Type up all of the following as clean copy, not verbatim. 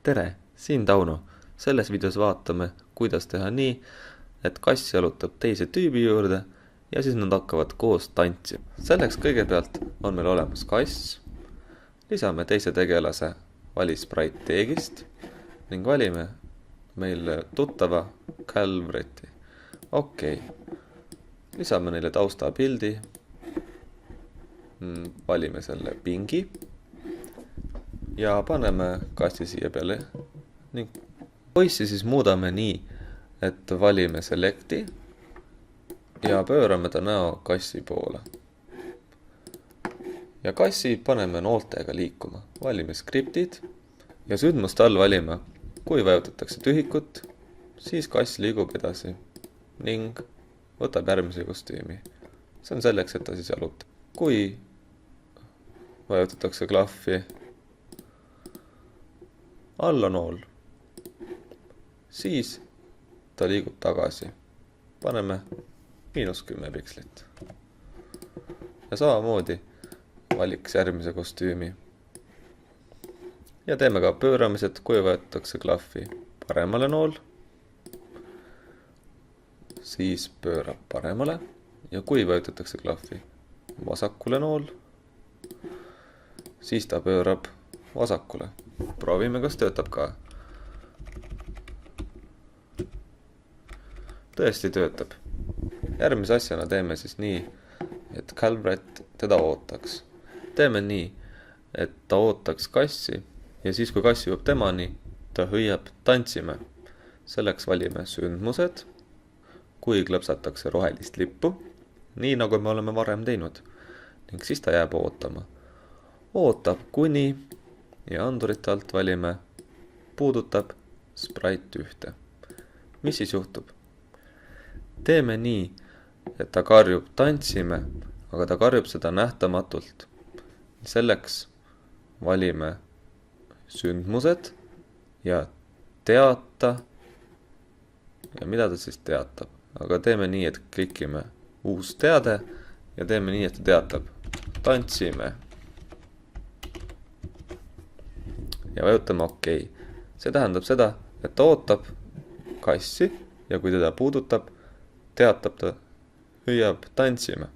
Tere, siin Tauno. Selles videos vaatame, kuidas teha nii, et kass jalutab teise tüübi juurde ja siis nad hakkavad koos tantsima. Selleks kõigepealt on meil olemas kass, lisame teise tegelase valisprite teegist ning valime meil tuttava Calvreti. Okei, lisame neile taustapildi, valime selle pingi ja paneme kassi siia peale ning poissi siis muudame nii, et valime selecti ja pöörame ta näo kassi poole. Ja kassi paneme nooltega liikuma. Valime skriptid ja sündmuste all valime, kui vajutatakse tühikut, siis kass liigub edasi ning võtab järgmise kostüümi. See on selleks, et ta siis jalutab. Kui vajutatakse klahvi alla nool, siis ta liigub tagasi. Paneme -10 pikslit. Ja samamoodi valiks järgmise kostüümi. Ja teeme ka pööramised, kui vajutatakse klahvi paremale nool, siis pöörab paremale ja kui vajutatakse klahvi vasakule nool, siis ta pöörab vasakule. Proovime, kas töötab ka. Tõesti töötab. Järgmise asjana teeme siis nii, et Calvret teda ootaks. Teeme nii, et ta ootaks kassi ja siis kui kass jõuab temani, ta hõiab tantsime. Selleks valime sündmused, kui klõpsatakse rohelist lippu, nii nagu me oleme varem teinud, ning siis ta jääb ootama. Ootab kuni ja andurite alt valime puudutab sprite 1. Mis siis juhtub? Teeme nii, et ta karjub tantsime, aga ta karjub seda nähtamatult. Selleks valime sündmused ja teata ja mida ta siis teatab. Aga teeme nii, et klikime uus teade ja teeme nii, et ta teatab tantsime. Ja vajutame OK. See tähendab seda, et ta ootab kassi ja kui teda puudutab, teatab ta, hõiab tantsime.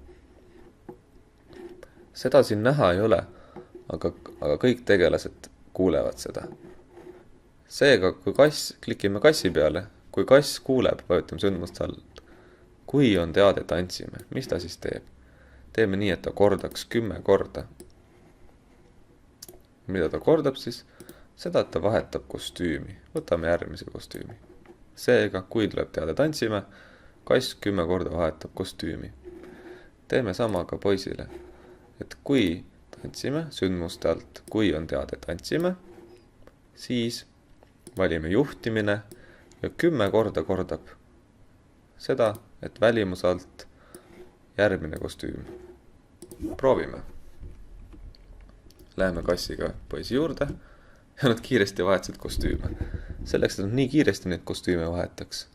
Seda siin näha ei ole, aga kõik tegelased kuulevad seda. Seega, kui klikime kassi peale, kui kass kuuleb, vajutame sündmust all, kui on teade tantsime, mis ta siis teeb? Teeme nii, et ta kordaks 10 korda. Mida ta kordab siis? Seda, et ta vahetab kostüümi. Võtame järgmise kostüümi. Seega, kui tuleb teade tantsime, kass 10 korda vahetab kostüümi. Teeme sama ka poisile, et kui tantsime sündmuste alt, kui on teade tantsime, siis valime juhtimine ja 10 korda kordab seda, et välimuse alt järgmine kostüüm. Proovime. Läheme kassiga poisi juurde ja nad kiiresti vahetasid kostüüme. Selleks, et nad nii kiiresti neid kostüüme vahetaks.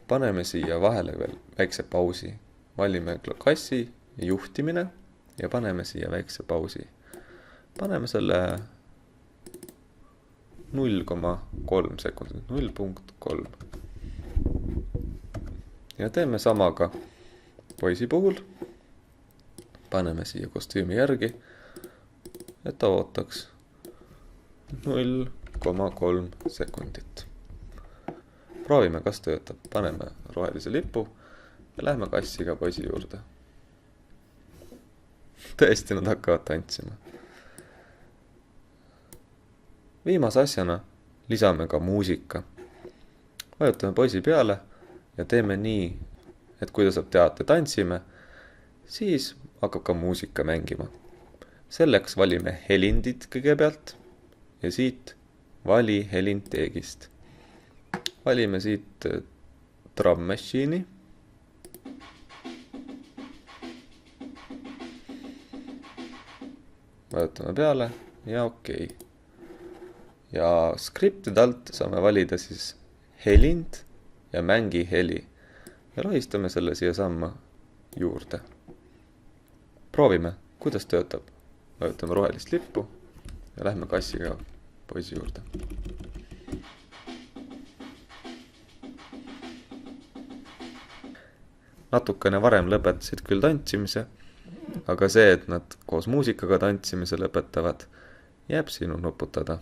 Paneme siia vahele veel väikse pausi. Valime kassi ja juhtimine ja paneme siia väikse pausi. Paneme selle 0,3 sekundit, 0,3. Ja teeme sama ka poisi puhul. Paneme siia kostüümi järgi, et ta ootaks 0,3 sekundit. Proovime, kas töötab. Paneme rohelise lipu ja lähme kassiga poisi juurde. Tõesti, nad hakkavad tantsima. Viimase asjana lisame ka muusika. Vajutame poisi peale ja teeme nii, et kui ta saab teate tantsime, siis hakkab ka muusika mängima. Selleks valime helindid kõigepealt ja siit vali helind teegist. Valime siit drum machine'i. Vajutame peale ja OK. Ja skriptide alt saame valida siis helind ja mängi heli. Ja lahistame selle siia samma juurde. Proovime, kuidas töötab. Vajutame rohelist lippu ja lähme kassiga poisi juurde. Natukene varem lõpetasid küll tantsimise, aga see, et nad koos muusikaga tantsimise lõpetavad, jääb sinu nuputada.